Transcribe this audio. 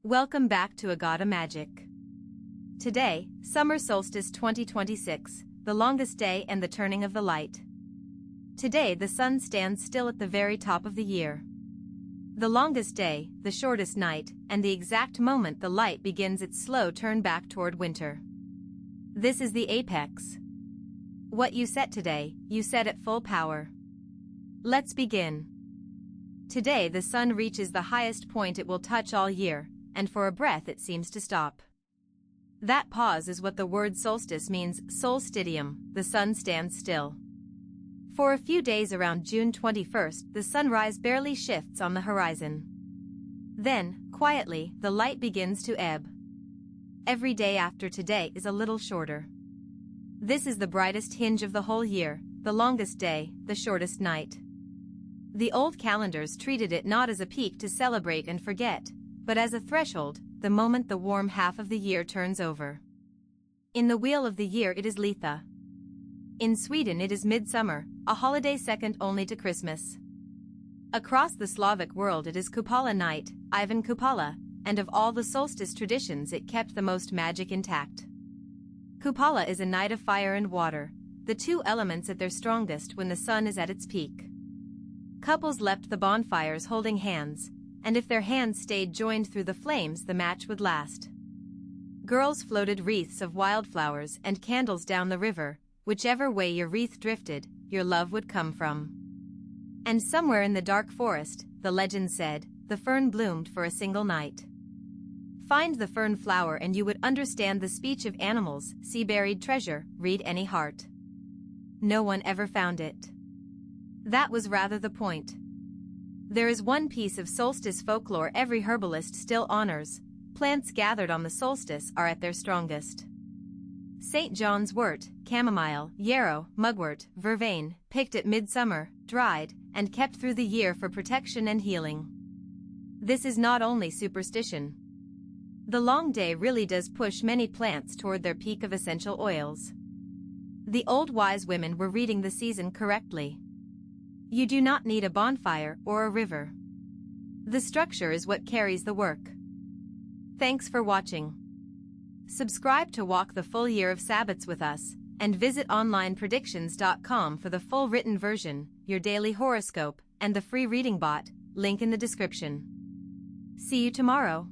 Welcome back to Agata Magic. Today, Summer Solstice 2026, the longest day and the turning of the light. Today the sun stands still at the very top of the year. The longest day, the shortest night, and the exact moment the light begins its slow turn back toward winter. This is the apex. What you set today, you set at full power. Let's begin. Today the sun reaches the highest point it will touch all year, and for a breath it seems to stop. That pause is what the word solstice means, stitium, the sun stands still. For a few days around June 21st, the sunrise barely shifts on the horizon. Then, quietly, the light begins to ebb. Every day after today is a little shorter. This is the brightest hinge of the whole year, the longest day, the shortest night. The old calendars treated it not as a peak to celebrate and forget, but as a threshold, the moment the warm half of the year turns over. In the wheel of the year it is Litha. In Sweden it is midsummer, a holiday second only to Christmas. Across the Slavic world it is Kupala night, Ivan Kupala, and of all the solstice traditions it kept the most magic intact. Kupala is a night of fire and water, the two elements at their strongest when the sun is at its peak. Couples leapt the bonfires holding hands, and if their hands stayed joined through the flames the match would last. Girls floated wreaths of wildflowers and candles down the river, whichever way your wreath drifted, your love would come from. And somewhere in the dark forest, the legend said, the fern bloomed for a single night. Find the fern flower and you would understand the speech of animals, see buried treasure, read any heart. No one ever found it. That was rather the point. There is one piece of solstice folklore every herbalist still honors: plants gathered on the solstice are at their strongest. St. John's wort, chamomile, yarrow, mugwort, vervain, picked at midsummer, dried, and kept through the year for protection and healing. This is not only superstition. The long day really does push many plants toward their peak of essential oils. The old wise women were reading the season correctly. You do not need a bonfire or a river. The structure is what carries the work. Thanks for watching. Subscribe to walk the full year of Sabbats with us, and visit onlinepredictions.com for the full written version, your daily horoscope, and the free reading bot, link in the description. See you tomorrow.